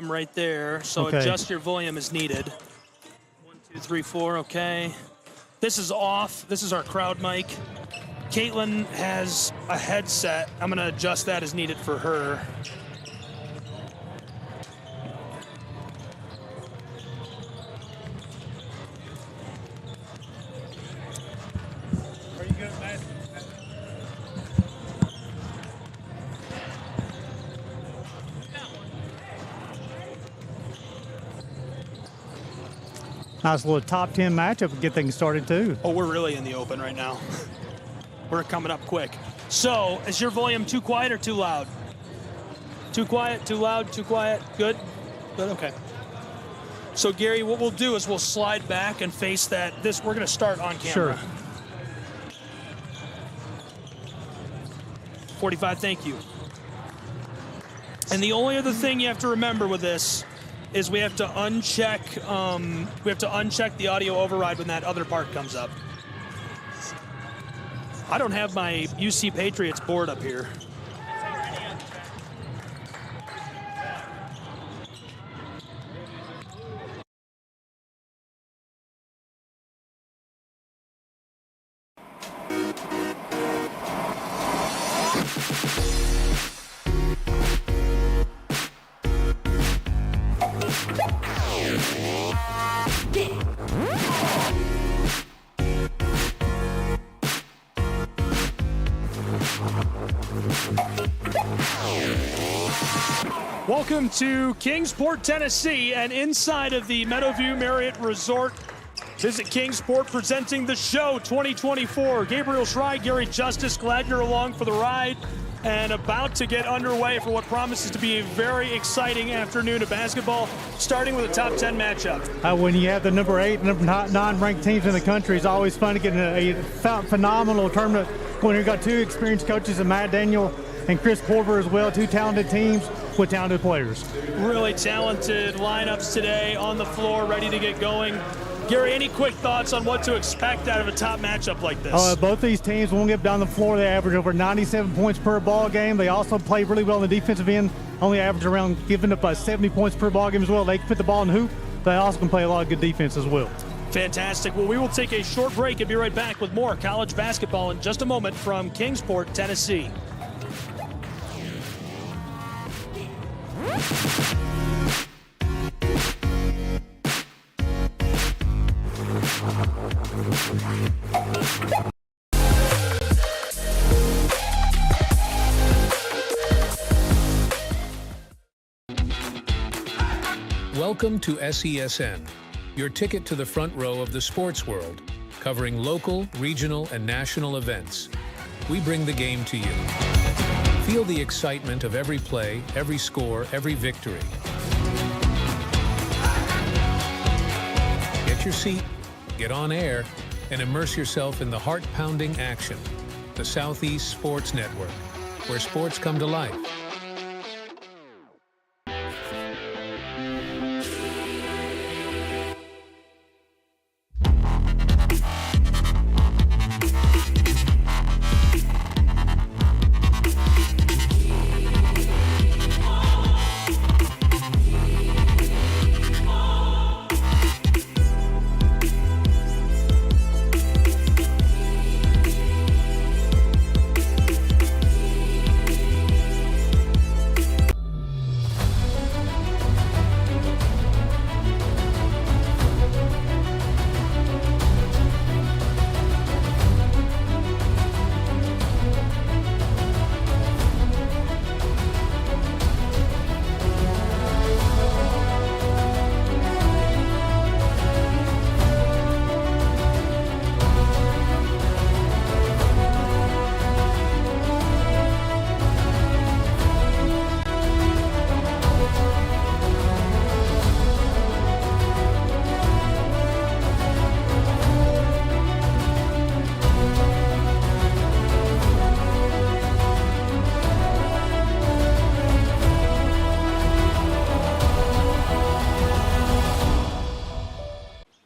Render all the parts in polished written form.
Right there, so okay. Adjust your volume as needed. 1, 2, 3, 4, okay. This is off. This is our crowd mic. Caitlin has a headset. I'm gonna adjust that as needed for her. Are you good, man? Nice little top 10 matchup to get things started, too. Oh, we're really in the open right now. We're coming up quick. So, is your volume too quiet or too loud? Too quiet, too loud, too quiet? Good? Good, okay. So, Gary, what we'll do is we'll slide back and face that. We're going to start on camera. Sure. 45, thank you. And the only other thing you have to remember with this is we have to uncheck the audio override when that other part comes up. I don't have my UC Patriots board up here. Welcome to Kingsport, Tennessee, and inside of the Meadowview Marriott Resort. Visit Kingsport presenting the show 2024. Gabriel Schrei, Gary Justice, glad you're along for the ride and about to get underway for what promises to be a very exciting afternoon of basketball, starting with a top 10 matchup. When you have the number 8 and number 9 ranked teams in the country, it's always fun to get a phenomenal tournament when you've got two experienced coaches, and Matt Daniel and Chris Corver as well, two talented teams with talented players. Really talented lineups today on the floor, ready to get going. Gary, any quick thoughts on what to expect out of a top matchup like this? Both these teams won't get down the floor. They average over 97 points per ball game. They also play really well in the defensive end, only average around giving up 70 points per ball game as well. They can put the ball in the hoop. They also can play a lot of good defense as well. Fantastic. Well, we will take a short break and be right back with more college basketball in just a moment from Kingsport, Tennessee. Welcome to SESN, your ticket to the front row of the sports world, covering local, regional, and national events. We bring the game to you. Feel the excitement of every play, every score, every victory. Get your seat, get on air, and immerse yourself in the heart-pounding action. The Southeast Sports Network, where sports come to life.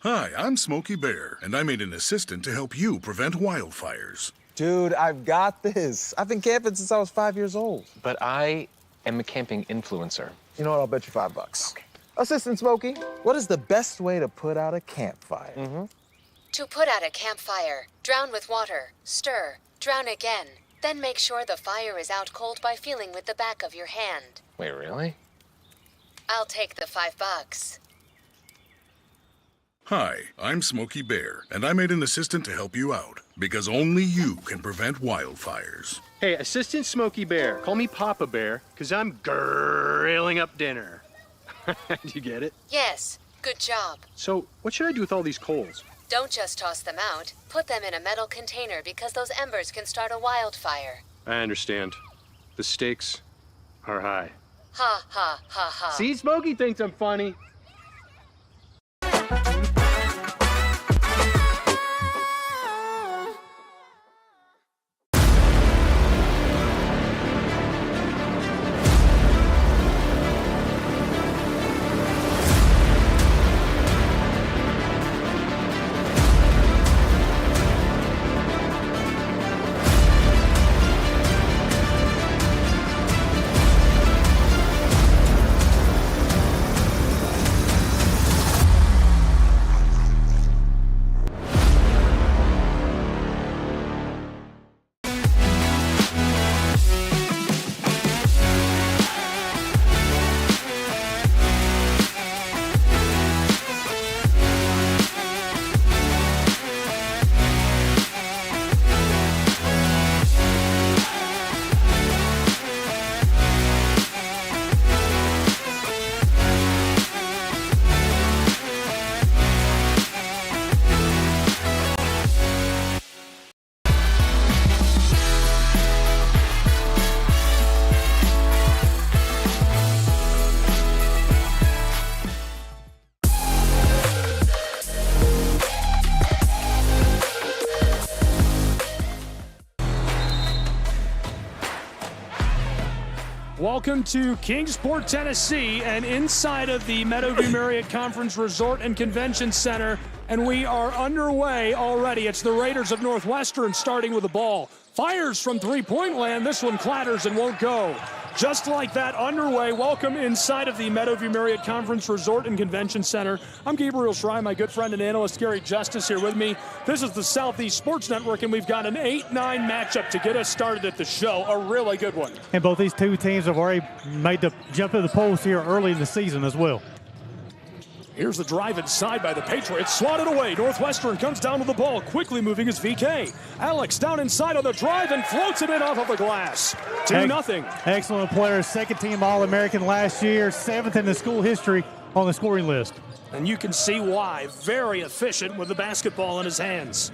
Hi, I'm Smokey Bear, and I made an assistant to help you prevent wildfires. Dude, I've got this. I've been camping since I was 5 years old. But I am a camping influencer. You know what? I'll bet you $5. Okay. Assistant Smokey, what is the best way to put out a campfire? To put out a campfire, drown with water, stir, drown again. Then make sure the fire is out cold by feeling with the back of your hand. Wait, really? I'll take the $5. Hi, I'm Smokey Bear, and I made an assistant to help you out, because only you can prevent wildfires. Hey, Assistant Smokey Bear. Call me Papa Bear, because I'm grilling up dinner. Do you get it? Yes, Good job. So, what should I do with all these coals? Don't just toss them out. Put them in a metal container because those embers can start a wildfire. I understand. The stakes are high. Ha ha ha ha. See, Smokey thinks I'm funny. Welcome to Kingsport, Tennessee, and inside of the Meadowview Marriott Conference Resort and Convention Center, and we are underway already. It's the Raiders of Northwestern starting with the ball. Fires from three-point land. This one clatters and won't go. Just like that, underway. Welcome inside of the Meadowview Marriott Conference Resort and Convention Center. I'm Gabriel Schrei, my good friend and analyst Gary Justice here with me. This is the Southeast Sports Network, and we've got an 8-9 matchup to get us started at the show. A really good one. And both these two teams have already made the jump to the polls here early in the season as well. Here's the drive inside by the Patriots, swatted away. Northwestern comes down with the ball, quickly moving his VK. Alex down inside on the drive and floats it in off of the glass. 2-0. Excellent player, second team All-American last year, 7th in the school history on the scoring list. And you can see why. Very efficient with the basketball in his hands.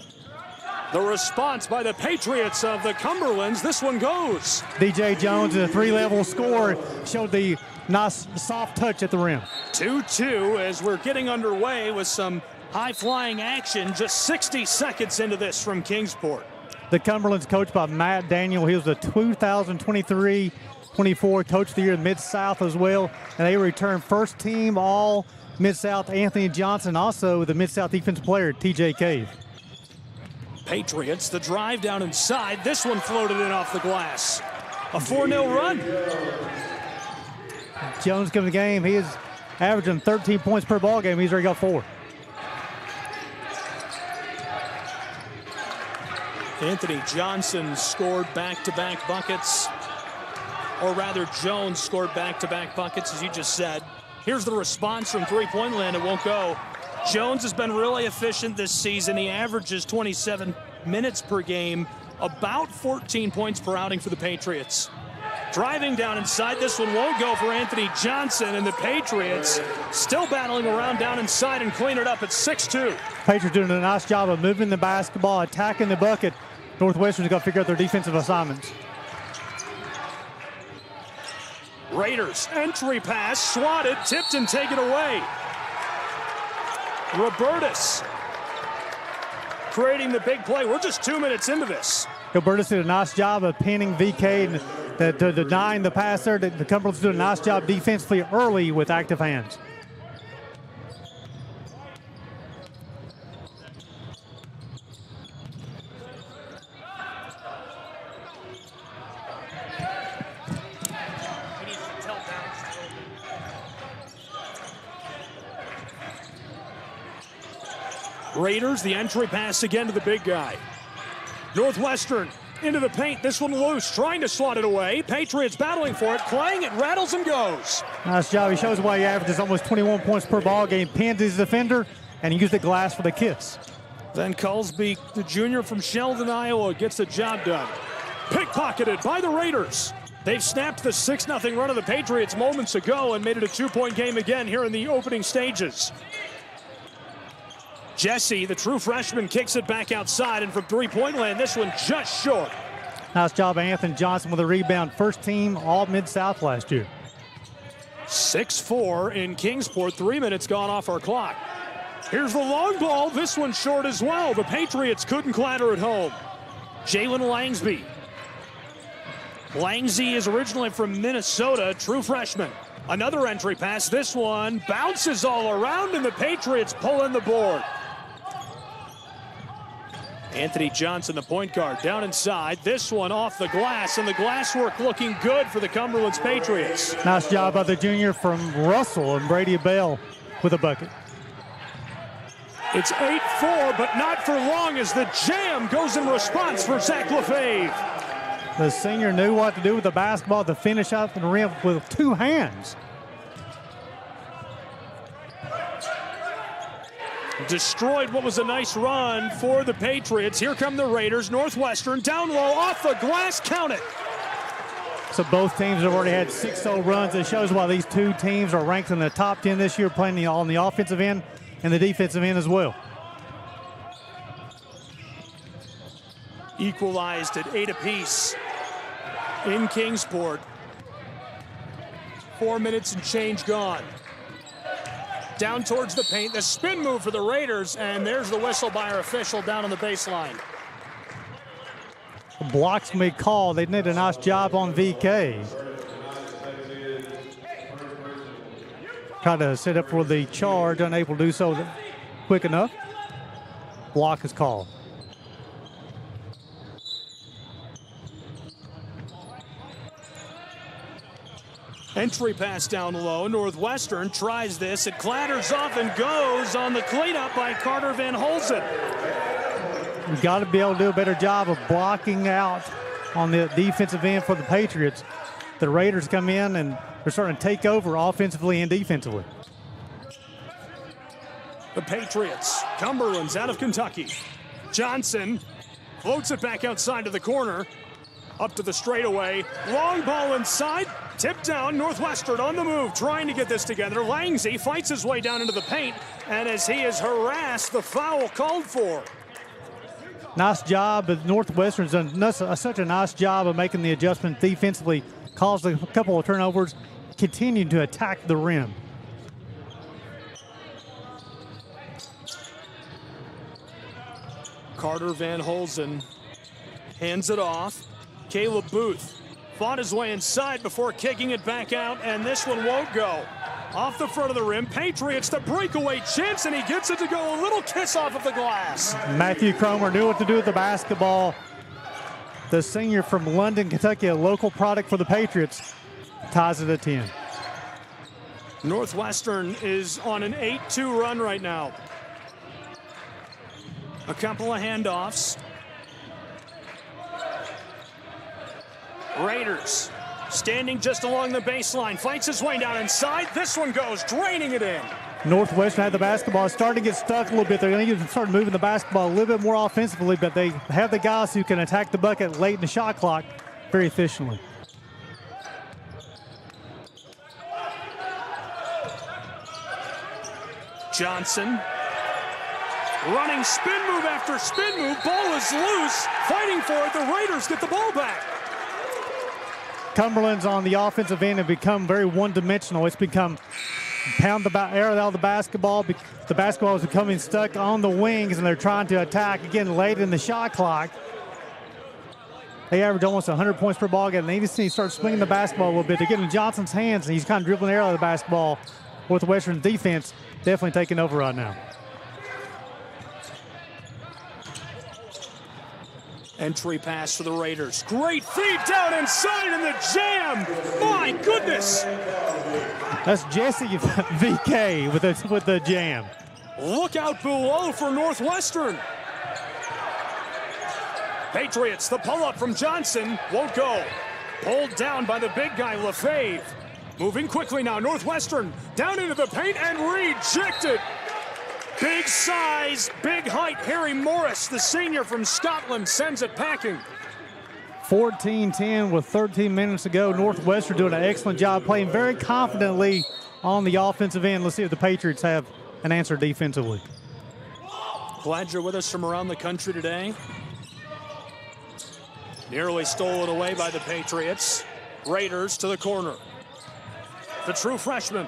The response by the Patriots of the Cumberlands, this one goes. DJ Jones, a 3-level scorer, showed the nice soft touch at the rim. 2-2 as we're getting underway with some high-flying action just 60 seconds into this from Kingsport. The Cumberlands coached by Matt Daniel. He was the 2023-24 Coach of the Year in Mid-South as well. And they returned first team all Mid-South Anthony Johnson, also the Mid-South defensive player TJ Cave. Patriots, the drive down inside. This one floated in off the glass. A 4-0 run. Jones coming to the game. He is averaging 13 points per ball game. He's already got 4. Anthony Johnson scored back-to-back buckets. Or rather, Jones scored back-to-back buckets, as you just said. Here's the response from three-point land. It won't go. Jones has been really efficient this season. He averages 27 minutes per game, about 14 points per outing for the Patriots. Driving down inside, this one won't go for Anthony Johnson, and the Patriots still battling around down inside and clean it up at 6-2. Patriots doing a nice job of moving the basketball, attacking the bucket. Northwestern's got to figure out their defensive assignments. Raiders, entry pass, swatted, tipped and taken away. Robertus creating the big play. We're just 2 minutes into this. Robertus did a nice job of pinning VK and denying the pass there. The Cumberlands did a nice job defensively early with active hands. Raiders, the entry pass again to the big guy. Northwestern into the paint. This one loose, trying to slot it away. Patriots battling for it. Clang, it rattles and goes. Nice job. He shows why he averages almost 21 points per ball game. Pins his defender, and he used the glass for the kiss. Then Culsby, the junior from Sheldon, Iowa, gets the job done. Pickpocketed by the Raiders. They've snapped the 6-0 run of the Patriots moments ago and made it a 2-point game again here in the opening stages. Jesse, the true freshman, kicks it back outside, and from three-point land, this one just short. Nice job, Anthony Johnson with a rebound. First team all Mid-South last year. 6-4 in Kingsport. 3 minutes gone off our clock. Here's the long ball. This one short as well. The Patriots couldn't clatter at home. Jalen Langsby. Langsby is originally from Minnesota, true freshman. Another entry pass. This one bounces all around, and the Patriots pull in the board. Anthony Johnson, the point guard, down inside. This one off the glass, and the glass work looking good for the Cumberlands Patriots. Nice job by the junior from Russell, and Brady Bell with a bucket. It's 8-4, but not for long as the jam goes in response for Zach Lefebvre. The senior knew what to do with the basketball to finish out the rim with two hands. Destroyed what was a nice run for the Patriots. Here come the Raiders. Northwestern down low, off the glass, count it. So both teams have already had 6-0 runs. It shows why these two teams are ranked in the top 10 this year, playing on the offensive end and the defensive end as well. Equalized at 8 apiece in Kingsport. 4 minutes and change gone. Down towards the paint, the spin move for the Raiders, and there's the whistle by our official down on the baseline. The blocks can be called. They did a nice job on VK. Tried to set up for the charge, unable to do so quick enough. Block is called. Entry pass down low. Northwestern tries this. It clatters off and goes on the cleanup by Carter Van Holzen. You've got to be able to do a better job of blocking out on the defensive end for the Patriots. The Raiders come in and they're starting to take over offensively and defensively. The Patriots, Cumberlands out of Kentucky. Johnson floats it back outside to the corner. Up to the straightaway. Long ball inside. Tipped down. Northwestern on the move, trying to get this together. Langsby fights his way down into the paint, and as he is harassed, the foul called for. Nice job, but Northwestern's done such a nice job of making the adjustment defensively. Caused a couple of turnovers, continuing to attack the rim. Carter Van Holzen hands it off. Caleb Booth fought his way inside before kicking it back out, and this one won't go. Off the front of the rim, Patriots the breakaway chance, and he gets it to go. A little kiss off of the glass. Matthew Cromer knew what to do with the basketball. The senior from London, Kentucky, a local product for the Patriots, ties it at 10. Northwestern is on an 8-2 run right now. A couple of handoffs. Raiders standing just along the baseline, fights his way down inside. This one goes, draining it in. Northwestern had the basketball, starting to get stuck a little bit. They're going to start moving the basketball a little bit more offensively, but they have the guys who can attack the bucket late in the shot clock very efficiently. Johnson running spin move after spin move. Ball is loose, fighting for it. The Raiders get the ball back. Cumberlands on the offensive end have become very one-dimensional. It's become pound the air out of the basketball. The basketball is becoming stuck on the wings, and they're trying to attack again late in the shot clock. They average almost 100 points per ball game. And they need to start swinging the basketball a little bit. They're getting in Johnson's hands, and he's kind of dribbling the air out of the basketball. Northwestern defense definitely taking over right now. Entry pass for the Raiders. Great feed down inside in the jam. My goodness. That's Jesse VK with the jam. Look out below for Northwestern. Patriots, the pull-up from Johnson won't go. Pulled down by the big guy, Lefebvre. Moving quickly now, Northwestern down into the paint and rejected. Big size, big height. Harry Morris, the senior from Scotland, sends it packing. 14-10 with 13 minutes to go. Northwestern doing an excellent job playing very confidently on the offensive end. Let's see if the Patriots have an answer defensively. Glad you're with us from around the country today. Nearly stolen away by the Patriots. Raiders to the corner. The true freshman.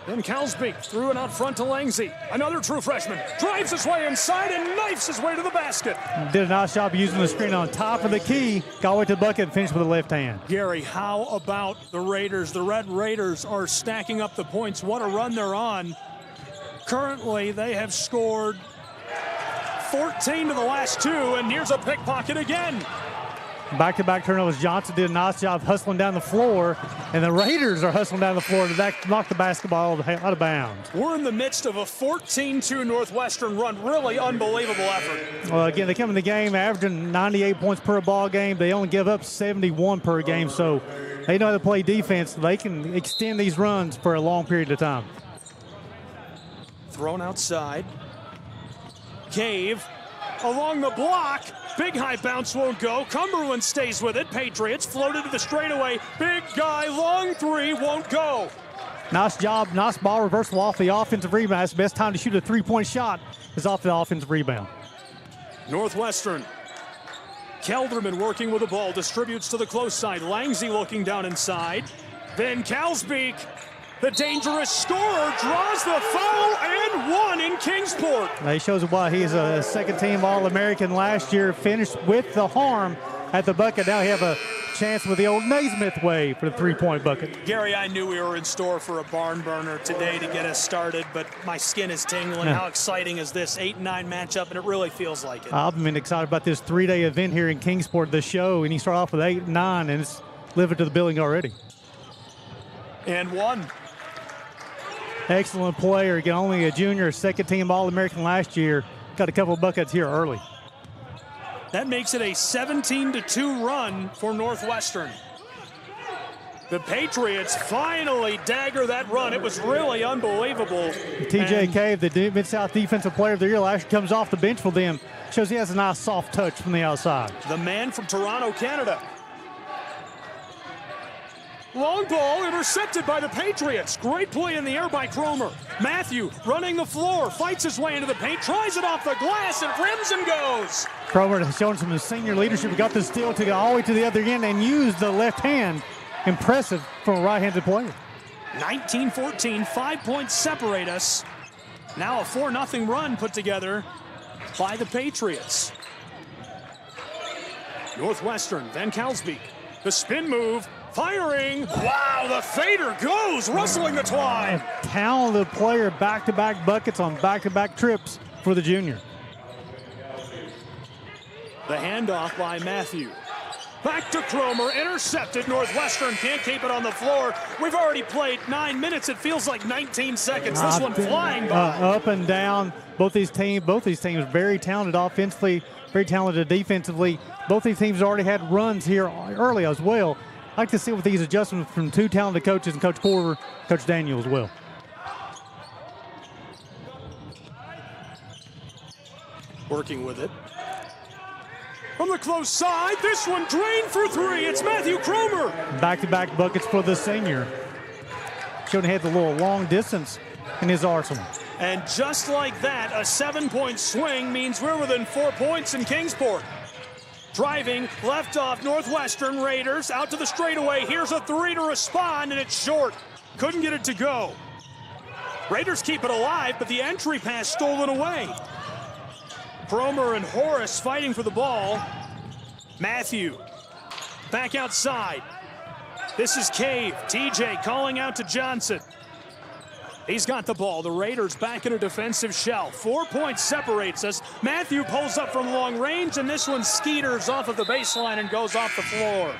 Then Calsbeek threw it out front to Langsy. Another true freshman drives his way inside and knifes his way to the basket. Did a nice job using the screen on top of the key. Got away to the bucket and finished with the left hand. Gary, how about the Raiders? The Red Raiders are stacking up the points. What a run they're on. Currently, they have scored 14 to the last 2, and here's a pickpocket again. Back-to-back turnovers. Johnson did a nice job hustling down the floor, and the Raiders are hustling down the floor to knock the basketball out of bounds. We're in the midst of a 14-2 Northwestern run. Really unbelievable effort. Well, again, they come in the game averaging 98 points per ball game. They only give up 71 per game, so they know how to play defense. They can extend these runs for a long period of time. Thrown outside. Cave along the block. Big high bounce won't go. Cumberlands stays with it. Patriots floated to the straightaway. Big guy, long three, won't go. Nice job. Nice ball reversal off the offensive rebound. It's the best time to shoot a three-point shot is off the offensive rebound. Northwestern. Kelderman working with the ball. Distributes to the close side. Langsy looking down inside. Then Calsbeek, the dangerous scorer, draws the foul and one in Kingsport. He shows why he's a second-team All-American last year, finished with the harm at the bucket. Now he have a chance with the old Naismith way for the three-point bucket. Gary, I knew we were in store for a barn burner today to get us started, but my skin is tingling. How exciting is this 8-9 matchup, and it really feels like it. I've been excited about this three-day event here in Kingsport, the show, and you start off with 8-9, and it's living to the building already. And one. Excellent player. Again, only a junior, second-team All-American last year. Got a couple of buckets here early. That makes it a 17-2 run for Northwestern. The Patriots finally dagger that run. It was really unbelievable. TJ Cave, the Mid-South Defensive Player of the Year last year, comes off the bench for them. Shows he has a nice soft touch from the outside. The man from Toronto, Canada. Long ball intercepted by the Patriots. Great play in the air by Cromer. Matthew running the floor, fights his way into the paint, tries it off the glass, and rims and goes. Cromer has shown some senior leadership. He got the steal to go all the way to the other end and used the left hand. Impressive from a right-handed player. 19-14, 5 points separate us. Now a 4-0 run put together by the Patriots. Northwestern, Van Calsbeek. The spin move. Firing. Wow, the fader goes, rustling the twine. A talented player, back-to-back buckets on back-to-back trips for the junior. The handoff by Matthew. Back to Cromer, intercepted. Northwestern can't keep it on the floor. We've already played 9 minutes. It feels like 19 seconds. This one flying by. Up and down. Both these teams very talented offensively, very talented defensively. Both these teams already had runs here early as well. I like to see with these adjustments from two talented coaches, and Coach Corver, Coach Daniel as well. Working with it. From the close side, this one drained for three. It's Matthew Cromer. Back-to-back buckets for the senior. Showing he had the little long distance in his arsenal. And just like that, a 7-point swing means we're within 4 points in Kingsport. Driving, left off, Northwestern Raiders out to the straightaway. Here's a three to respond, and it's short. Couldn't get it to go. Raiders keep it alive, but the entry pass stolen away. Cromer and Horace fighting for the ball. Matthew back outside. This is Cave. TJ calling out to Johnson. He's got the ball. The Raiders back in a defensive shell. 4 points separates us. Matthew pulls up from long range, and this one skeeters off of the baseline and goes off the floor.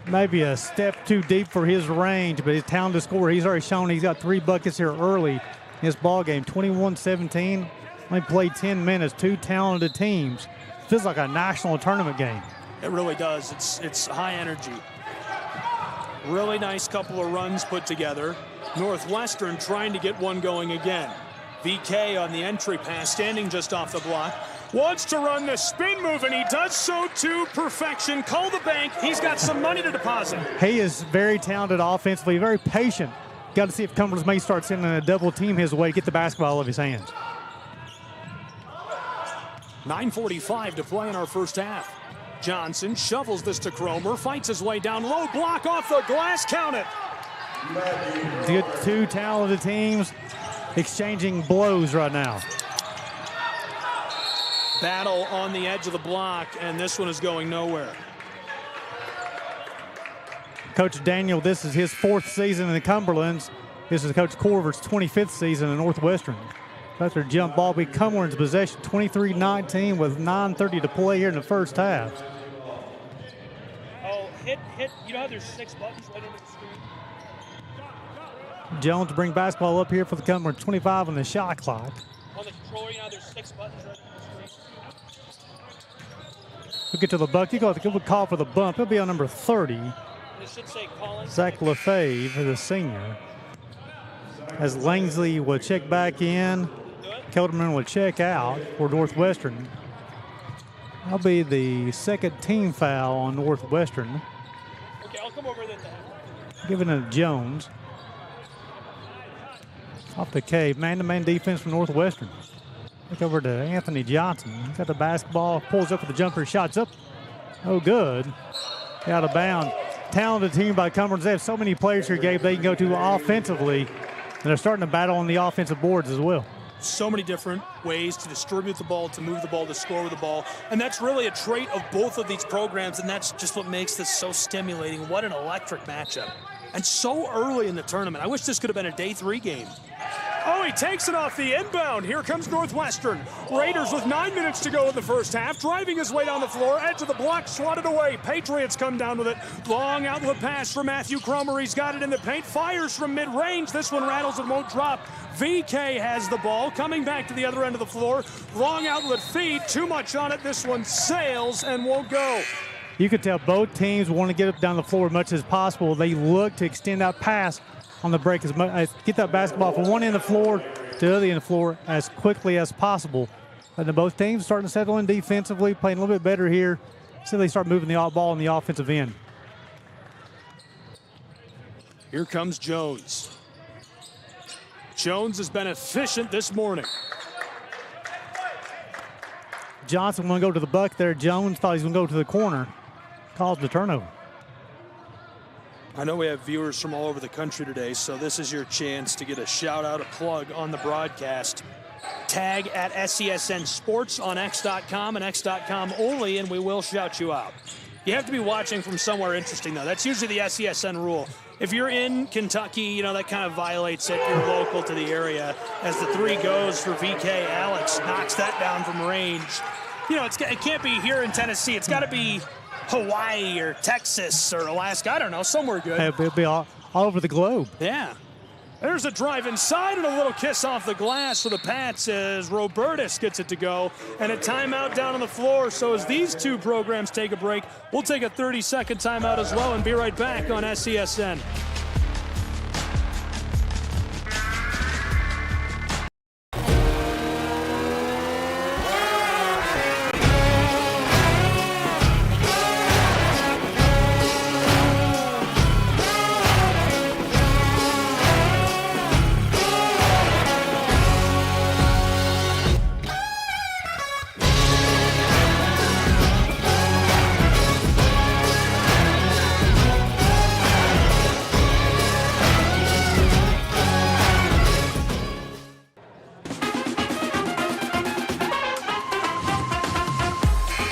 Maybe a step too deep for his range, but his talented scorer. He's already shown he's got 3 buckets here early in this ball game. 21-17. Only played 10 minutes. 2 talented teams. Feels like a national tournament game. It really does. It's high energy. Really nice couple of runs put together. Northwestern trying to get one going again. VK on the entry pass, standing just off the block. Wants to run the spin move, and he does so to perfection. Call the bank. He's got some money to deposit. He is very talented offensively, very patient. Got to see if Cumberlands may start sending a double team his way to get the basketball out of his hands. 9:45 to play in our first half. Johnson shovels this to Cromer, fights his way down low, block off the glass, count it. Good, two talented teams exchanging blows right now. Battle on the edge of the block, and this one is going nowhere. Coach Daniel, this is his 4th season in the Cumberlands. This is Coach Corver's 25th season in Northwestern. After jump ball, be Cumberland's possession, 23-19 with 9:30 to play here in the first half. Oh, hit, you know how there's 6 buttons right under the screen? Jones bring basketball up here for the Cumberlands, 25 on the shot clock. On the controller, you know there's 6 buttons right under the screen? We'll get to the buck. You go with a call for the bump. He'll be on number 30. It should say Collins. Zach Lefebvre, the senior. As Langsley will check back in, Kelderman will check out for Northwestern. That'll be the 2nd team foul on Northwestern. Okay, I'll come over then. Giving it to Jones. Off the cave, man-to-man defense from Northwestern. Look over to Anthony Johnson. He's got the basketball, pulls up with the jumper, shots up. Oh, good. Out of bounds. Talented team by Cumberlands. They have so many players here, Gabe, they can go to offensively. And they're starting to battle on the offensive boards as well. So many different ways to distribute the ball, to move the ball, to score with the ball. And that's really a trait of both of these programs, and that's just what makes this so stimulating. What an electric matchup. And so early in the tournament. I wish this could have been a day 3 game. Oh, he takes it off the inbound. Here comes Northwestern. Raiders with 9 minutes to go in the first half, driving his way down the floor, edge of the block, swatted away. Patriots come down with it. Long outlet pass for Matthew Cromer. He's got it in the paint, fires from mid-range. This one rattles and won't drop. VK has the ball, coming back to the other end of the floor. Long outlet feed, too much on it. This one sails and won't go. You could tell both teams want to get up down the floor as much as possible. They look to extend that pass on the break, as much, get that basketball from one end of the floor to the other end of the floor as quickly as possible. And then both teams starting to settle in defensively, playing a little bit better here. So they start moving the ball on the offensive end. Here comes Jones. Jones has been efficient this morning. Johnson want to go to the buck there. Jones thought he was going to go to the corner. Caused the turnover. I know we have viewers from all over the country today, so this is your chance to get a shout-out, a plug on the broadcast. Tag at SESN Sports on X.com and X.com only, and we will shout you out. You have to be watching from somewhere interesting, though. That's usually the SESN rule. If you're in Kentucky, you know, that kind of violates it. You're local to the area. As the 3 goes for VK, Alex knocks that down from range. You know, it can't be here in Tennessee. It's got to be Hawaii or Texas or Alaska. I don't know, somewhere good. It'll be all over the globe. Yeah. There's a drive inside and a little kiss off the glass for the Pats as Robertus gets it to go. And a timeout down on the floor. So as these 2 programs take a break, we'll take a 30-second timeout as well and be right back on SESN.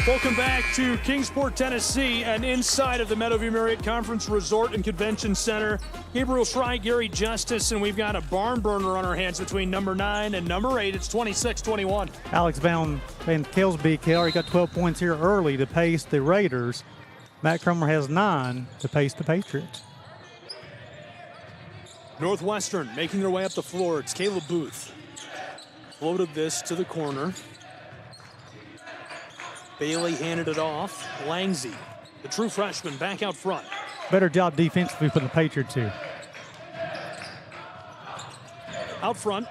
Welcome back to Kingsport, Tennessee, and inside of the Meadowview Marriott Conference Resort and Convention Center. Gabriel Schrei, Gary Justice, and we've got a barn burner on our hands between number 9 and number 8. It's 26-21. Alex Van Kelsbeek already got 12 points here early to pace the Raiders. Matt Cromer has 9 to pace the Patriots. Northwestern making their way up the floor. It's Caleb Booth. Floated this to the corner. Bailey handed it off. Langsy, the true freshman, back out front. Better job defensively for the Patriots here. Out front.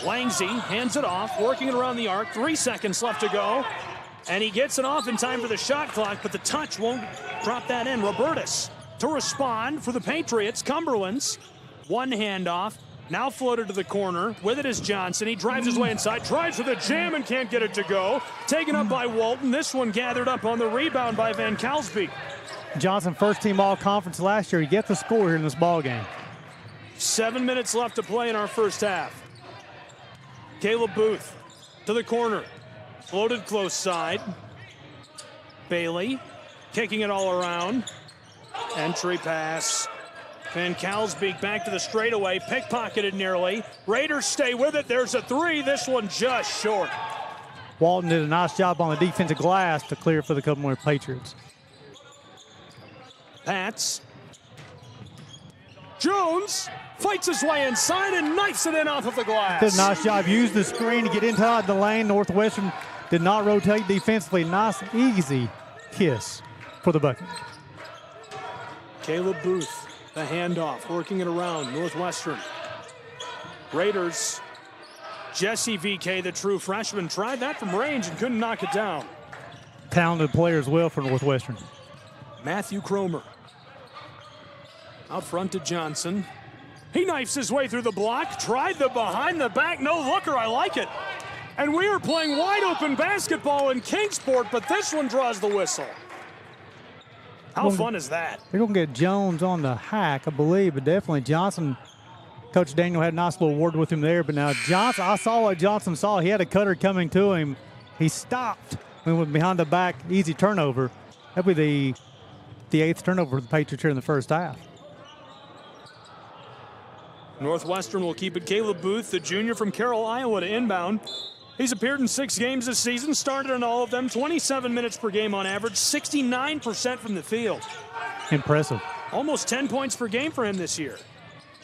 Langsy hands it off, working it around the arc. 3 seconds left to go. And he gets it off in time for the shot clock, but the touch won't drop that in. Robertus to respond for the Patriots. Cumberlands, one handoff. Now floated to the corner. With it is Johnson. He drives his way inside, tries for the jam and can't get it to go. Taken up by Walton. This one gathered up on the rebound by Van Kalsbeek. Johnson, first team all-conference last year. He gets the score here in this ball game. 7 minutes left to play in our first half. Caleb Booth to the corner. Floated close side. Bailey kicking it all around. Entry pass. Van Kalsbeek back to the straightaway. Pickpocketed nearly. Raiders stay with it. There's a three. This one just short. Walton did a nice job on the defensive glass to clear for the Cumberland Patriots. Pats. Jones fights his way inside and knifes it in off of the glass. Did a nice job. Used the screen to get inside the lane. Northwestern did not rotate defensively. Nice, easy kiss for the bucket. Caleb Booth, the handoff, working it around. Northwestern. Raiders. Jesse VK, the true freshman, tried that from range and couldn't knock it down. Talented player as well for Northwestern. Matthew Cromer. Out front to Johnson. He knifes his way through the block. Tried the behind the back. No looker. I like it. And we are playing wide open basketball in Kingsport, but this one draws the whistle. How fun is that? They're going to get Jones on the hack, I believe, but definitely Johnson. Coach Daniel had a nice little word with him there, but now Johnson, I saw what Johnson saw. He had a cutter coming to him. He stopped and went behind the back, easy turnover. That'll be the 8th turnover for the Patriots here in the first half. Northwestern will keep it. Caleb Booth, the junior from Carroll, Iowa, to inbound. He's appeared in 6 games this season, started in all of them, 27 minutes per game on average, 69% from the field. Impressive. Almost 10 points per game for him this year.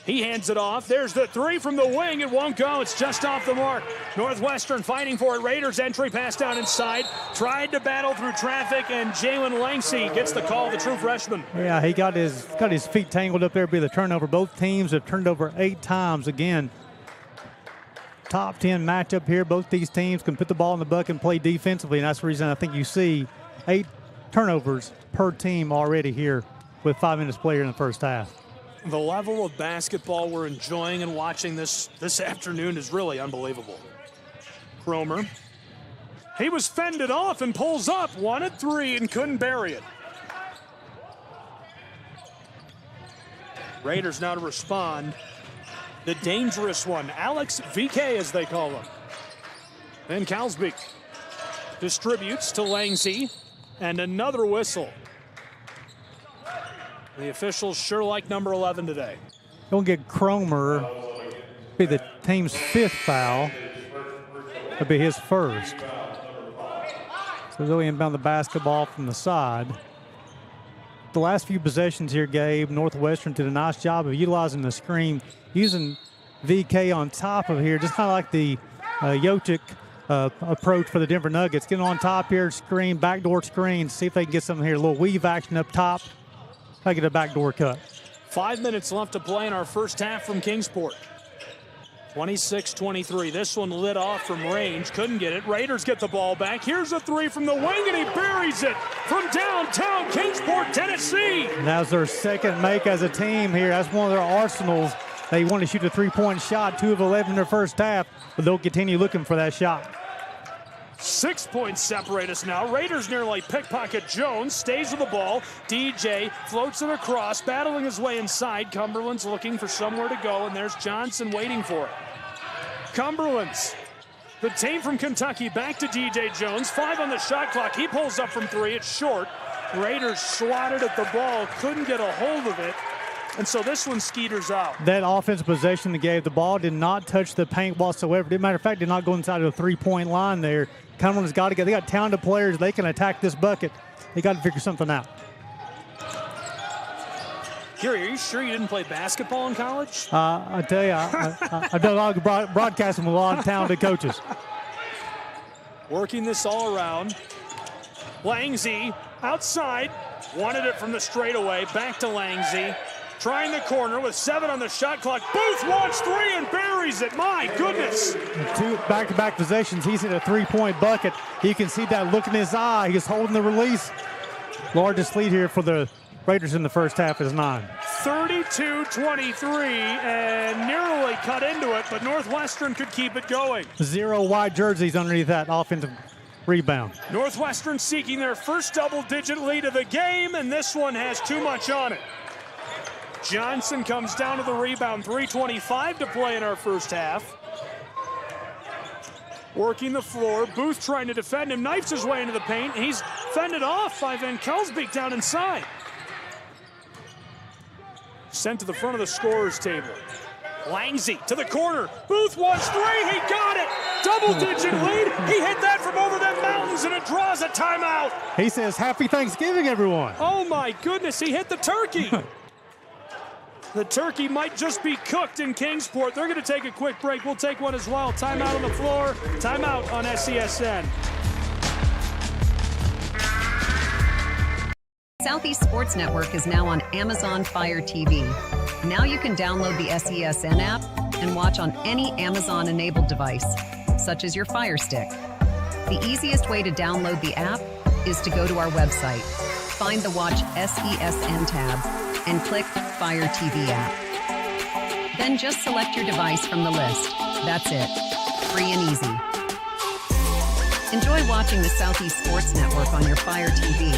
He hands it off. There's the three from the wing. It won't go. It's just off the mark. Northwestern fighting for it. Raiders entry pass down inside. Tried to battle through traffic, and Jalen Langsy gets the call, the true freshman. Yeah, he got his feet tangled up there to be the turnover. Both teams have turned over 8 times. Again, top 10 matchup here. Both these teams can put the ball in the bucket and play defensively, and that's the reason I think you see 8 turnovers per team already here with 5 minutes played in the first half. The level of basketball we're enjoying and watching this afternoon is really unbelievable. Cromer. He was fended off and pulls up. Wanted 3 and couldn't bury it. Raiders now to respond. The dangerous one, Alex VK as they call him. Then Kalsbeek distributes to Langsy, and another whistle. The officials sure like number 11 today. Don't get Cromer, be the team's 5th foul. It'll be his first. So they'll inbound the basketball from the side. The last few possessions here, Gabe, Northwestern did a nice job of utilizing the screen, using VK on top of here, just kind of like the Jokic approach for the Denver Nuggets. Getting on top here, screen, backdoor screen, see if they can get something here. A little weave action up top. I get a backdoor cut. 5 minutes left to play in our first half from Kingsport. 26-23. This one lit off from range. Couldn't get it. Raiders get the ball back. Here's a 3 from the wing, and he buries it from downtown Kingsport, Tennessee. And that was their second make as a team here. That's one of their arsenals. They want to shoot a 3-point shot, 2 of 11 in their first half, but they'll continue looking for that shot. 6 points separate us now. Raiders nearly pickpocket Jones, stays with the ball. DJ floats it across, battling his way inside. Cumberland's looking for somewhere to go, and there's Johnson waiting for it. Cumberland's, the team from Kentucky, back to DJ Jones. 5 on the shot clock. He pulls up from 3. It's short. Raiders swatted at the ball, couldn't get a hold of it. And so this one skeeters out. That offensive possession they gave, the ball did not touch the paint whatsoever. As a matter of fact, did not go inside of the 3-point line there. Cumberland's got to get, they got talented players. They can attack this bucket. They got to figure something out. Gary, are you sure you didn't play basketball in college? I tell you, I've done a lot of broadcasting with a lot of talented coaches. Working this all around. Langsy outside. Wanted it from the straightaway. Back to Langsy. Trying the corner with 7 on the shot clock. Booth wants 3 and buries buries it. My goodness. Two back-to-back possessions. He's hit a three-point bucket. You can see that look in his eye. He's holding the release. Largest lead here for the Raiders in the first half is 9. 32-23 and nearly cut into it, but Northwestern could keep it going. 0 white jerseys underneath that offensive rebound. Northwestern seeking their first double-digit lead of the game, and this one has too much on it. Johnson comes down to the rebound. 3:25 to play in our first half. Working the floor. Booth trying to defend him. Knifes his way into the paint. He's fended off by Van Kelsbeek down inside. Sent to the front of the scorer's table. Langsy to the corner. Booth wants 3. He got it. Double-digit lead. He hit that from over them mountains, and it draws a timeout. He says, "Happy Thanksgiving, everyone." Oh, my goodness. He hit the turkey. The turkey might just be cooked in Kingsport. They're going to take a quick break. We'll take one as well. Timeout on the floor. Timeout on SESN. Southeast Sports Network is now on Amazon Fire TV. Now you can download the SESN app and watch on any Amazon-enabled device, such as your Fire Stick. The easiest way to download the app is to go to our website, find the Watch SESN tab, and click Fire TV app. Then just select your device from the list. That's it. Free and easy. Enjoy watching the Southeast Sports Network on your Fire TV,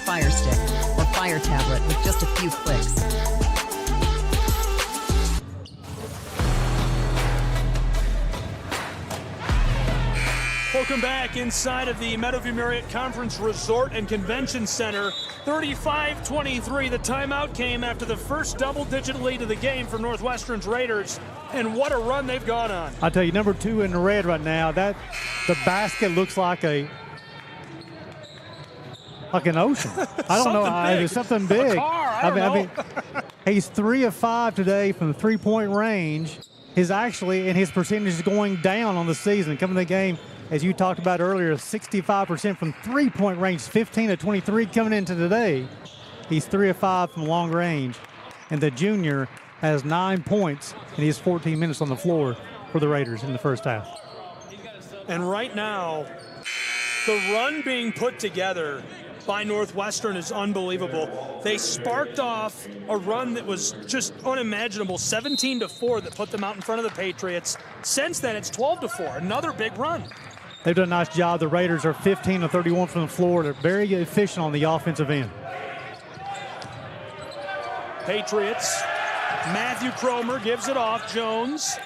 Fire Stick, or Fire tablet with just a few clicks. Welcome back inside of the Meadowview Marriott Conference Resort and Convention Center. 35-23. The timeout came after the first double-digit lead of the game for Northwestern's Raiders. And what a run they've gone on. I'll tell you, number 2 in the red right now, that the basket looks like an ocean. I don't know. It's something big. A car, I don't know. He's 3 of 5 today from the three-point range. His percentage is going down on the season. Coming to the game, as you talked about earlier, 65% from three-point range, 15 of 23 coming into today. He's 3 of 5 from long range. And the junior has 9 points, and he has 14 minutes on the floor for the Raiders in the first half. And right now, the run being put together by Northwestern is unbelievable. They sparked off a run that was just unimaginable, 17-4, that put them out in front of the Patriots. Since then, it's 12-4, another big run. They've done a nice job. The Raiders are 15 of 31 from the floor. They're very efficient on the offensive end. Patriots. Matthew Cromer gives it off. Jones.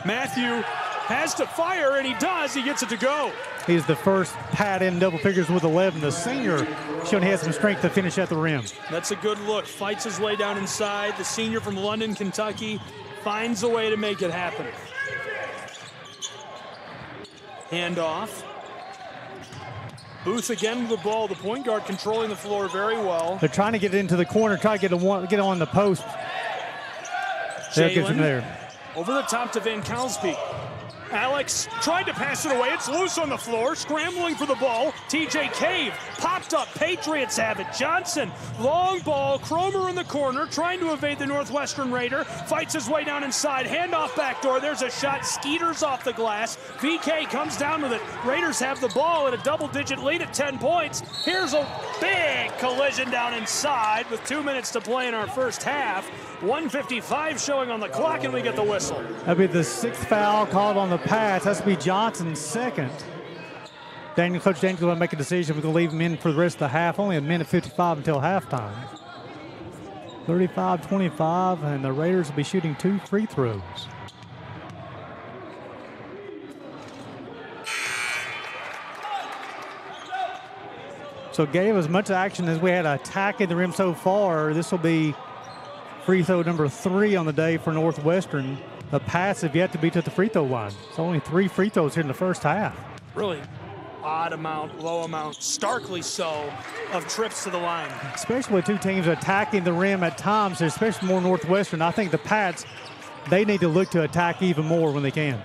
Matthew has to fire, and he does. He gets it to go. He's the first pad in double figures with 11. The senior showing he has some strength to finish at the rim. That's a good look. Fights his way down inside. The senior from London, Kentucky, finds a way to make it happen. Handoff. Booth again with the ball. The point guard controlling the floor very well. They're trying to get it into the corner, try to get on the post. That gets him there. Over the top to Van Kelsbeek. Alex tried to pass it away. It's loose on the floor, scrambling for the ball. TJ Cave popped up. Patriots have it. Johnson, long ball. Cromer in the corner, trying to evade the Northwestern Raider. Fights his way down inside. Handoff backdoor. There's a shot. Skeeters off the glass. VK comes down with it. Raiders have the ball at a double-digit lead at 10 points. Here's a big collision down inside with 2 minutes to play in our first half. 1:55 showing on the clock, and we get the whistle. That'll be the 6th foul called on the pass. That's to be Johnson's 2nd. Coach Daniels will make a decision. We're going to leave him in for the rest of the half. Only a minute 55 until halftime. 35-25, and the Raiders will be shooting 2 free throws. So gave as much action as we had attacking the rim so far. This will be free throw number 3 on the day for Northwestern. The pass have yet to be to the free throw line. It's only 3 free throws here in the first half. Really odd amount, low amount, starkly so, of trips to the line. Especially with 2 teams attacking the rim at times, especially more Northwestern. I think the Pats, they need to look to attack even more when they can.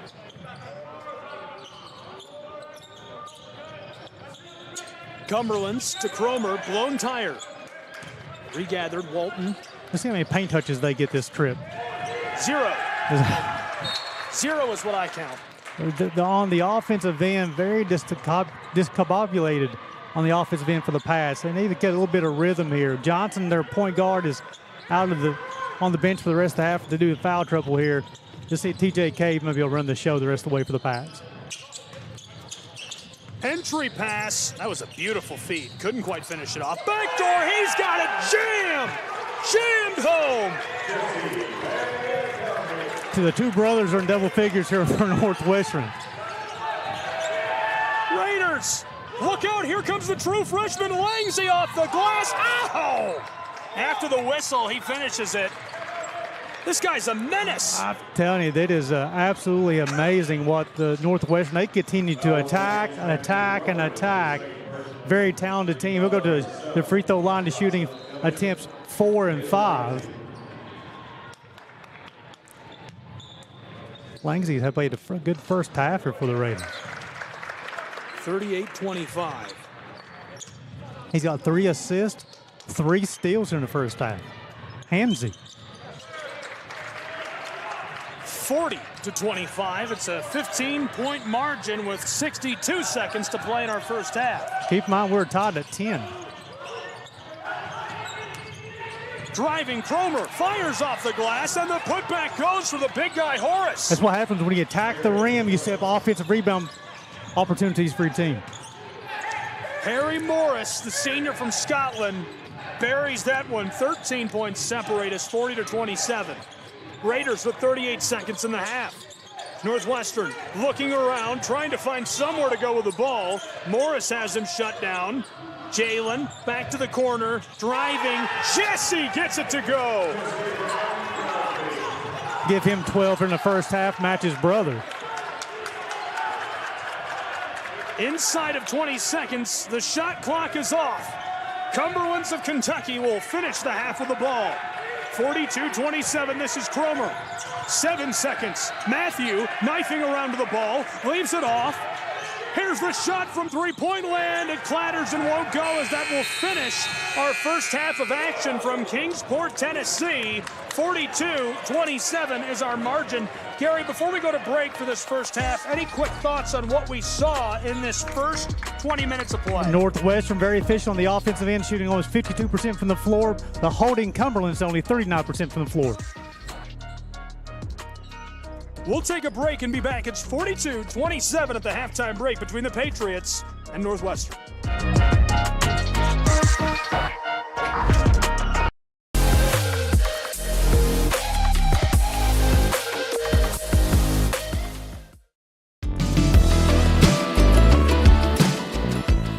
Cumberlands to Cromer, blown tire. Regathered, Walton Let's see how many paint touches they get this trip. 0. 0 is what I count. On the offensive end, very discombobulated on the offensive end for the pass. They need to get a little bit of rhythm here. Johnson, their point guard, is on the bench for the rest of the half to do the foul trouble here. Just see TJ Cave maybe will run the show the rest of the way for the Pats. Entry pass. That was a beautiful feed. Couldn't quite finish it off. Backdoor. He's got it jammed. Jammed home. To the two brothers are in double figures here for Northwestern. Raiders. Look out. Here comes the true freshman Langsy off the glass. Ow! After the whistle, he finishes it. This guy's a menace. I'm telling you, that is absolutely amazing what the Northwestern, they continue to attack and attack and attack. Very talented team. We'll go to the free throw line to shooting attempts 4 and 5. Langsy had played a good first halfer for the Raiders. 38-25. He's got 3 assists, 3 steals in the first half. Hamzy. 40-25. It's a 15-point margin with 62 seconds to play in our first half. Keep in mind we're tied at 10. Driving Cromer, fires off the glass, and the putback goes for the big guy Horace. That's what happens when you attack the rim. You set up offensive rebound opportunities for your team. Harry Morris, the senior from Scotland, buries that one. 13 points separate us, 40-27. Raiders with 38 seconds in the half. Northwestern looking around, trying to find somewhere to go with the ball. Morris has him shut down. Jalen back to the corner, driving. Jesse gets it to go. Give him 12 in the first half, match his brother. Inside of 20 seconds, the shot clock is off. Cumberlands of Kentucky will finish the half with the ball. 42-27, this is Cromer. 7 seconds. Matthew knifing around to the ball, leaves it off. Here's the shot from three-point land. It clatters and won't go as that will finish our first half of action from Kingsport, Tennessee. 42-27 is our margin. Gary, before we go to break for this first half, any quick thoughts on what we saw in this first 20 minutes of play? Northwestern very efficient on the offensive end, shooting almost 52% from the floor. The holding Cumberland's only 39% from the floor. We'll take a break and be back. It's 42-27 at the halftime break between the Patriots and Northwestern.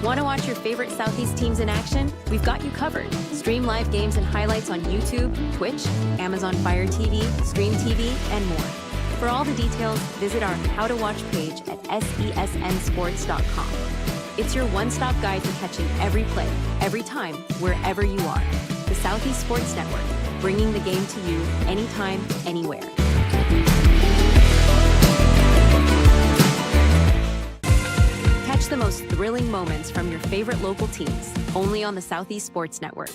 Want to watch your favorite Southeast teams in action? We've got you covered. Stream live games and highlights on YouTube, Twitch, Amazon Fire TV, Stream TV, and more. For all the details, visit our How to Watch page at SESNsports.com. It's your one-stop guide to catching every play, every time, wherever you are. The Southeast Sports Network, bringing the game to you anytime, anywhere. Catch the most thrilling moments from your favorite local teams, only on the Southeast Sports Network.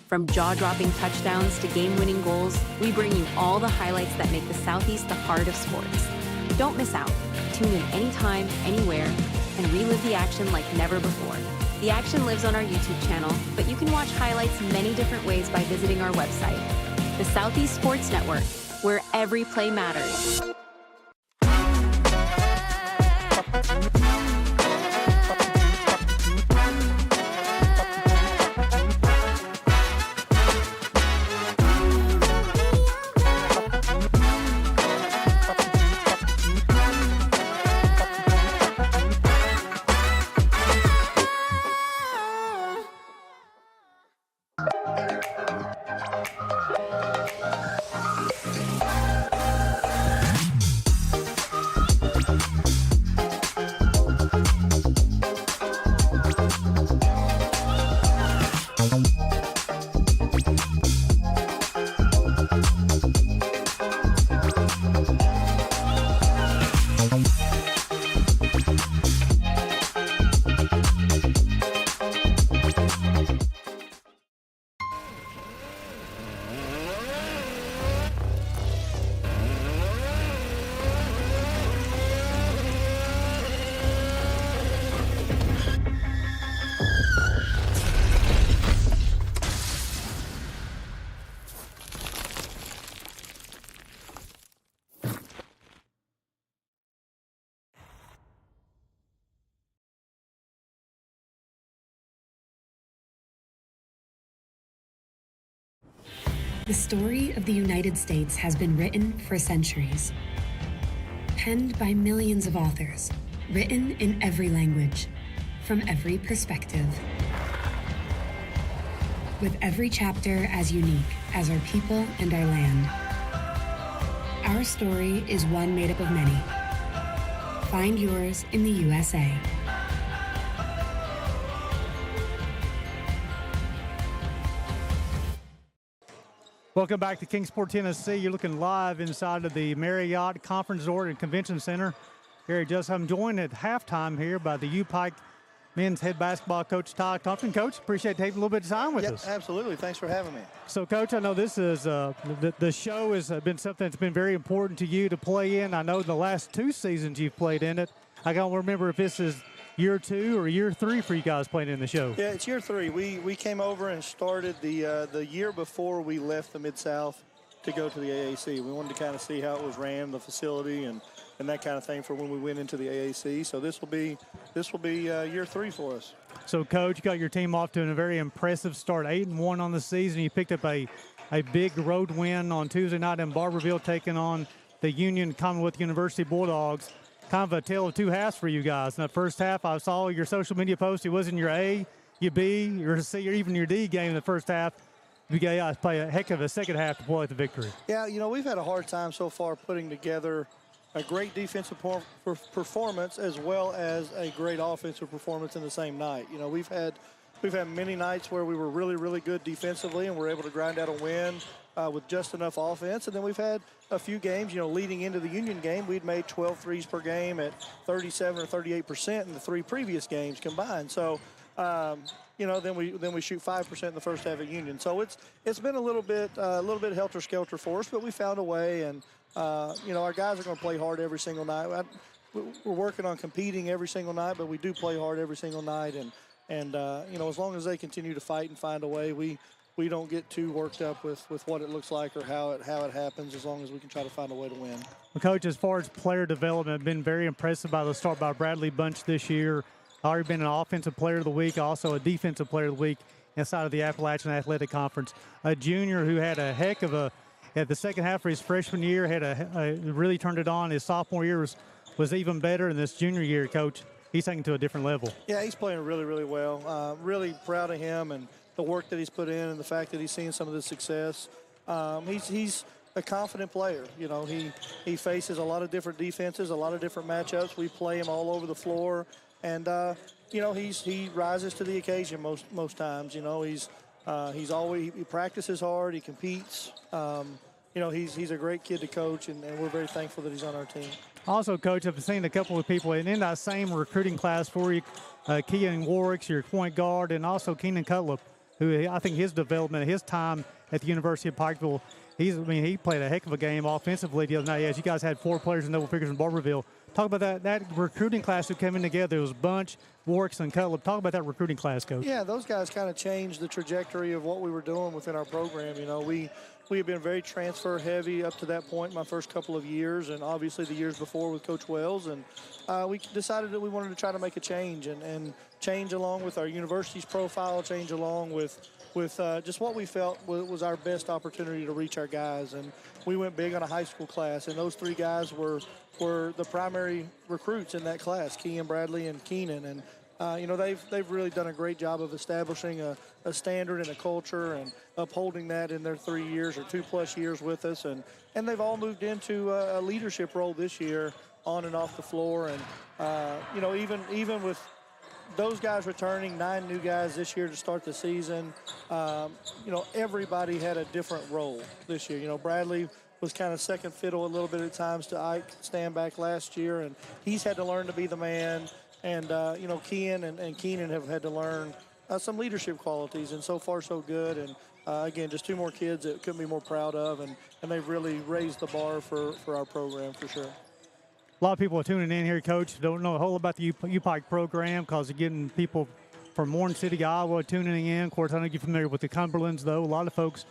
From jaw-dropping touchdowns to game-winning goals, we bring you all the highlights that make the Southeast the heart of sports. Don't miss out. Tune in anytime, anywhere, and relive the action like never before. The action lives on our YouTube channel, but you can watch highlights many different ways by visiting our website. The Southeast Sports Network, where every play matters. The story of the United States has been written for centuries. Penned by millions of authors, written in every language, from every perspective. With every chapter as unique as our people and our land. Our story is one made up of many. Find yours in the USA. Welcome back to Kingsport, Tennessee. You're looking live inside of the Marriott Conference Resort and Convention Center. Here at I'm joined at halftime here by the U-Pike men's head basketball coach, Ty Thompson. Coach, appreciate taking a little bit of time with us. Absolutely. Thanks for having me. So, Coach, I know this is the show has been something that's been very important to you to play in. I know the last 2 seasons you've played in it. I don't remember if this is year 2 or year 3 for you guys playing in the show. Yeah, it's year 3. We came over and started the year before we left the Mid-South to go to the AAC. We wanted to kind of see how it was ran, the facility, and that kind of thing for when we went into the AAC. So this will be year 3 for us. So, Coach, you got your team off to a very impressive start, 8-1 on the season. You picked up a big road win on Tuesday night in Barberville, taking on the Union Commonwealth University Bulldogs. Kind of a tale of 2 halves for you guys. In the first half, I saw your social media post. It wasn't your A, your B, your C, or even your D game in the first half. You guys play a heck of a second half to pull out the victory. Yeah, we've had a hard time so far putting together a great defensive performance as well as a great offensive performance in the same night. We've had many nights where we were really, really good defensively and we're able to grind out a win with just enough offense. And then we've had a few games, leading into the Union game, we'd made 12 threes per game at 37 or 38% in the 3 previous games combined. So, then we shoot 5% in the first half at Union. So it's been a little bit helter-skelter for us, but we found a way. And our guys are going to play hard every single night. We're working on competing every single night, but we do play hard every single night. And as long as they continue to fight and find a way, we don't get too worked up with what it looks like or how it happens, as long as we can try to find a way to win. Well, Coach, as far as player development, I've been very impressed by the start by Bradley Bunch this year. Already been an offensive player of the week, also a defensive player of the week inside of the Appalachian Athletic Conference. A junior who had a heck of at the second half of his freshman year, really turned it on. His sophomore year was even better, and this junior year, Coach, he's taken to a different level. Yeah, he's playing really, really well. Really proud of him and the work that he's put in and the fact that he's seeing some of the success. He's a confident player. He faces a lot of different defenses, a lot of different matchups. We play him all over the floor. And, he rises to the occasion most times. He practices hard. He competes. He's a great kid to coach, and we're very thankful that he's on our team. Also, Coach, I've seen a couple of people in that same recruiting class for you, Kean Warwick's your point guard, and also Keenan Cutlip, who I think his development, his time at the University of Pikeville, he played a heck of a game offensively the other night. Yes, you guys had 4 players in double figures in Barberville. Talk about that recruiting class who came in together. It was Bunch, Warwicks, and Cutlip. Talk about that recruiting class, Coach. Yeah, those guys kind of changed the trajectory of what we were doing within our program. We have been very transfer heavy up to that point my first couple of years, and obviously the years before with Coach Wells. And we decided that we wanted to try to make a change and change along with our university's profile, change along with just what we felt was our best opportunity to reach our guys. And we went big on a high school class, and those 3 guys were the primary recruits in that class, Kean, Bradley, and Keenan. And they've really done a great job of establishing a standard and a culture and upholding that in their 3 years or 2+ years with us. And they've all moved into a leadership role this year on and off the floor. And, even with those guys returning, 9 new guys this year to start the season, everybody had a different role this year. Bradley was kind of second fiddle a little bit at times to Ike Standback last year, and he's had to learn to be the man. And, Kean and Keenan have had to learn some leadership qualities, and so far so good. And, again, just 2 more kids that couldn't be more proud of, and they've really raised the bar for our program for sure. A lot of people are tuning in here, Coach. Don't know a whole lot about the U-Pike program because you're getting people from Warren City, Iowa, tuning in. Of course, I know you're familiar with the Cumberlands, though. A lot of folks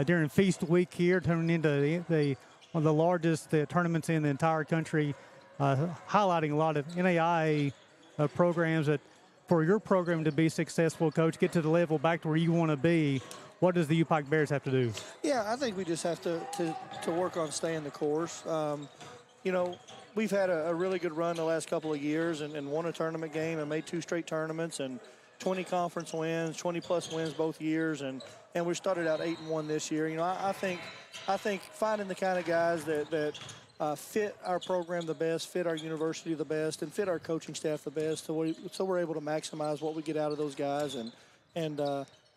during Feast Week here turning into one of the largest tournaments in the entire country, highlighting a lot of NAIA programs that for your program to be successful, Coach, get to the level back to where you want to be. What does the UPike Bears have to do? Yeah, I think we just have to work on staying the course. You know, we've had a really good run the last couple of years and won a tournament game and made 2 straight tournaments and 20 conference wins, 20-plus wins both years, and we started out 8-1 this year. You know, I think finding the kind of guys that fit our program the best, fit our university the best, and fit our coaching staff the best, so we're able to maximize what we get out of those guys, and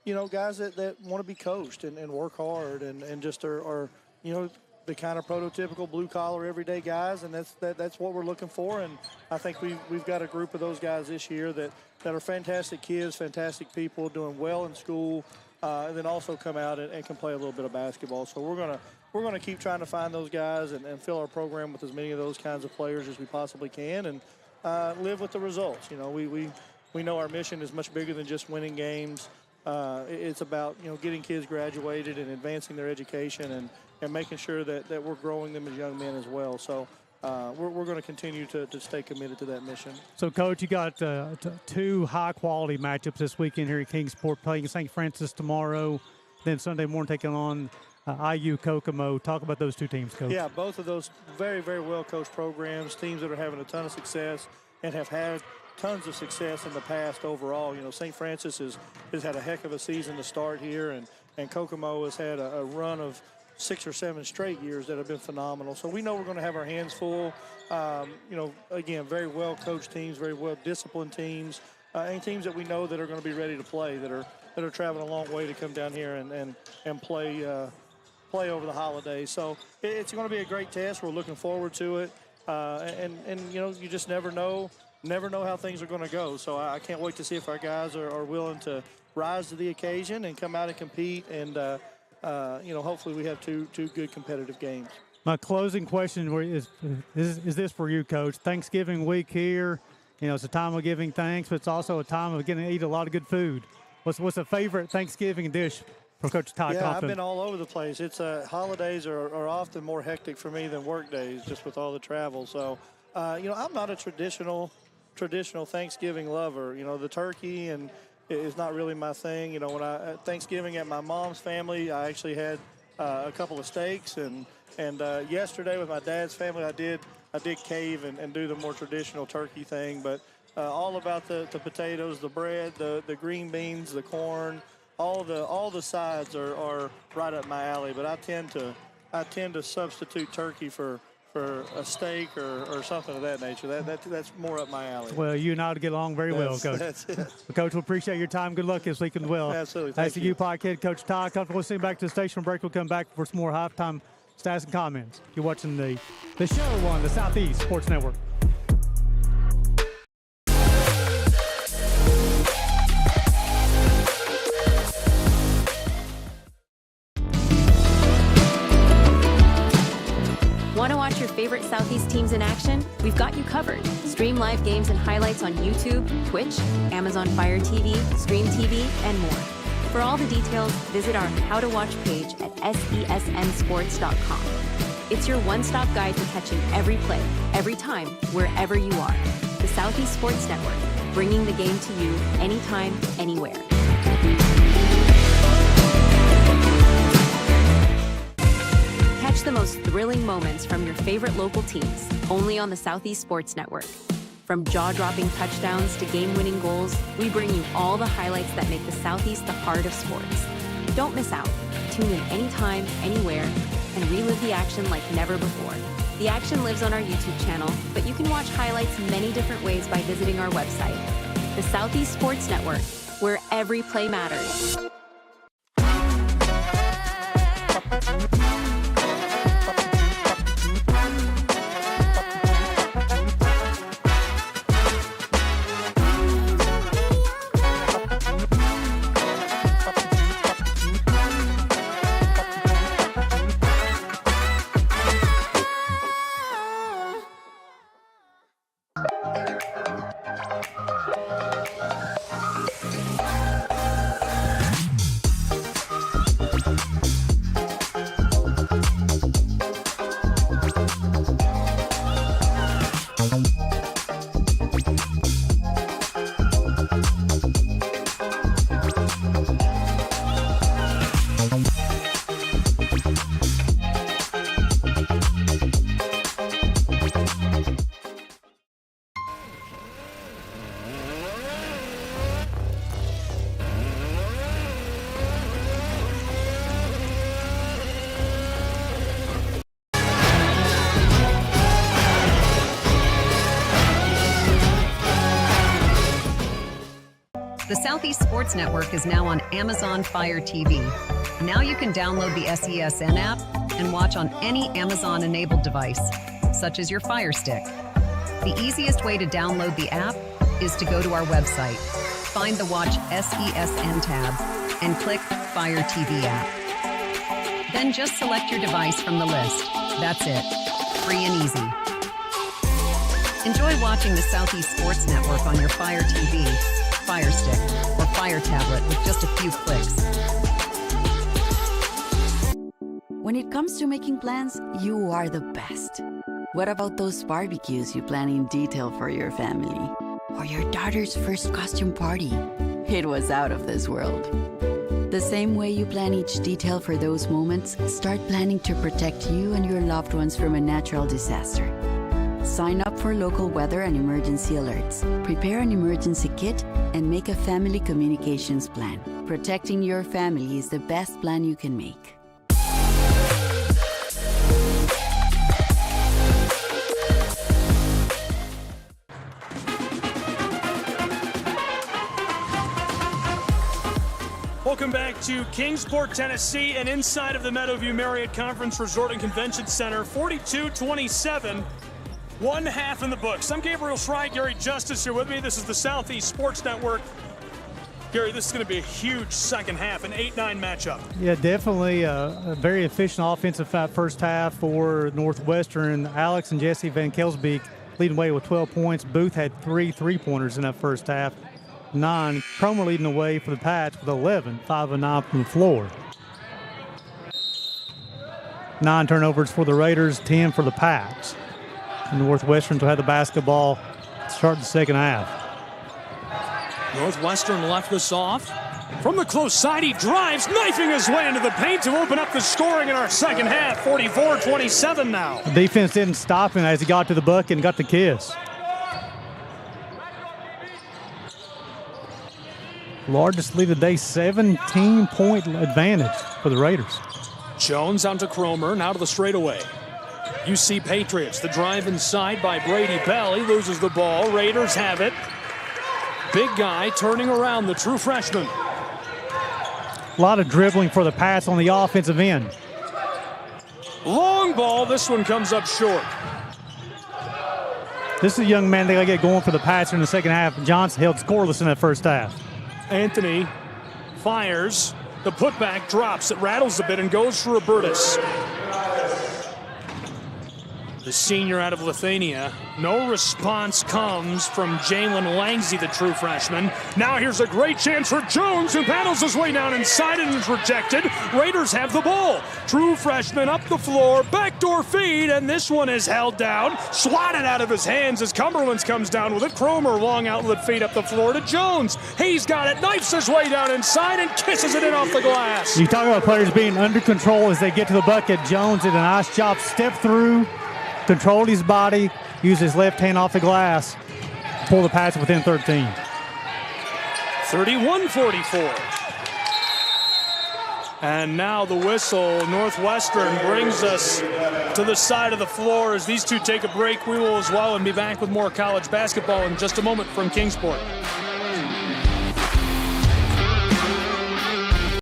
you know, guys that want to be coached and work hard and just are you know, the kind of prototypical blue-collar everyday guys, and that's what we're looking for. And I think we've got a group of those guys this year that are fantastic kids, fantastic people, doing well in school, and then also come out and can play a little bit of basketball. So we're gonna keep trying to find those guys and fill our program with as many of those kinds of players as we possibly can, and live with the results. You know, we know our mission is much bigger than just winning games. It's about, you know, getting kids graduated and advancing their education and making sure that we're growing them as young men as well. So we're going to continue to stay committed to that mission. So, Coach, you got 2 high-quality matchups this weekend here at Kingsport, playing St. Francis tomorrow, then Sunday morning taking on IU Kokomo. Talk about those 2 teams, Coach. Yeah, both of those very, very well-coached programs, teams that are having a ton of success and have had tons of success in the past overall. You know, St. Francis has had a heck of a season to start here, and Kokomo has had a run of 6 or 7 straight years that have been phenomenal. So we know we're going to have our hands full. You know, again, very well-coached teams, very well-disciplined teams, and teams that we know that are going to be ready to play, that are traveling a long way to come down here and play over the holidays. So it's going to be a great test. We're looking forward to it, and you know, you just never know how things are going to go. So I can't wait to see if our guys are willing to rise to the occasion and come out and compete, and you know, hopefully we have two good competitive games. My closing question is this for you, Coach? Thanksgiving week here, you know, it's a time of giving thanks, but it's also a time of getting to eat a lot of good food. What's a favorite Thanksgiving dish for Coach Ty Compton? Yeah, I've been all over the place. It's holidays are often more hectic for me than work days, just with all the travel. So, you know, I'm not a traditional Thanksgiving lover. You know, the turkey and is not really my thing. You know, when Thanksgiving at my mom's family, I actually had a couple of steaks, and yesterday with my dad's family, I did cave and do the more traditional turkey thing. But all about the potatoes, the bread, the green beans, the corn, all the sides are right up my alley. But I tend to substitute turkey for a steak or something of that nature. That's more up my alley. Well, you and I would get along very well, Coach. That's it. Well, Coach, we appreciate your time. Good luck this weekend as well. Absolutely. Thanks to UPike head Coach Ty Compton. We'll send back to the station break. We'll come back for some more halftime stats and comments. You're watching the show on the Southeast Sports Network. Want to watch your favorite Southeast teams in action? We've got you covered. Stream live games and highlights on YouTube, Twitch, Amazon Fire TV, Stream TV, and more. For all the details, visit our How to Watch page at sesnsports.com. It's your one-stop guide to catching every play, every time, wherever you are. The Southeast Sports Network, bringing the game to you anytime, anywhere. Catch the most thrilling moments from your favorite local teams, only on the Southeast Sports Network. From jaw-dropping touchdowns to game-winning goals, we bring you all the highlights that make the Southeast the heart of sports. Don't miss out. Tune in anytime, anywhere, and relive the action like never before. The action lives on our YouTube channel, but you can watch highlights many different ways by visiting our website. The Southeast Sports Network, where every play matters. The Southeast Sports Network is now on Amazon Fire TV. Now you can download the SESN app and watch on any Amazon-enabled device, such as your Fire Stick. The easiest way to download the app is to go to our website, find the Watch SESN tab, and click Fire TV app. Then just select your device from the list. That's it. Free and easy. Enjoy watching the Southeast Sports Network on your Fire TV, Fire Stick, or Fire tablet with just a few clicks. When it comes to making plans, you are the best. What about those barbecues you plan in detail for your family? Or your daughter's first costume party? It was out of this world. The same way you plan each detail for those moments, start planning to protect you and your loved ones from a natural disaster. Sign up for local weather and emergency alerts. Prepare an emergency kit and make a family communications plan. Protecting your family is the best plan you can make. Welcome back to Kingsport, Tennessee, and inside of the Meadowview Marriott Conference Resort and Convention Center, 42-27, one half in the books. I'm Gabriel Schrei, Gary Justice here with me. This is the Southeast Sports Network. Gary, this is going to be a huge second half, an 8-9 matchup. Yeah, definitely a very efficient offensive first half for Northwestern. Alex and Jesse Van Kelsbeek leading away with 12 points. Booth had 3 3-pointers in that first half. 9. Cromer leading the way for the Pats with 11, 5 of 9 from the floor. 9 turnovers for the Raiders, 10 for the Pats. And Northwestern will have the basketball to start the second half. Northwestern left this off. From the close side, he drives, knifing his way into the paint to open up the scoring in our second half. 44-27 now. The defense didn't stop him as he got to the bucket and got the kiss. Largest lead of the day, 17-point advantage for the Raiders. Jones out to Cromer, now to the straightaway. UC Patriots, the drive inside by Brady Bell. He loses the ball. Raiders have it. Big guy turning around, the true freshman. A lot of dribbling for the Pats on the offensive end. Long ball, this one comes up short. This is a young man they got to get going for the Pats in the second half. Johnson held scoreless in that first half. Anthony fires. The putback drops. It rattles a bit and goes for Robertus. The senior out of Lithuania. No response comes from Jalen Langsy, the true freshman. Now here's a great chance for Jones, who paddles his way down inside and is rejected. Raiders have the ball. True freshman up the floor, backdoor feed, and this one is held down. Swatted out of his hands as Cumberlands comes down with it. Cromer, long outlet feed up the floor to Jones. He's got it, knifes his way down inside and kisses it in off the glass. You talk about players being under control as they get to the bucket. Jones did a nice job, step through, controlled his body, used his left hand off the glass, pull the Pats within 13. 31-44. And now the whistle. Northwestern brings us to the side of the floor as these two take a break. We will as well and be back with more college basketball in just a moment from Kingsport.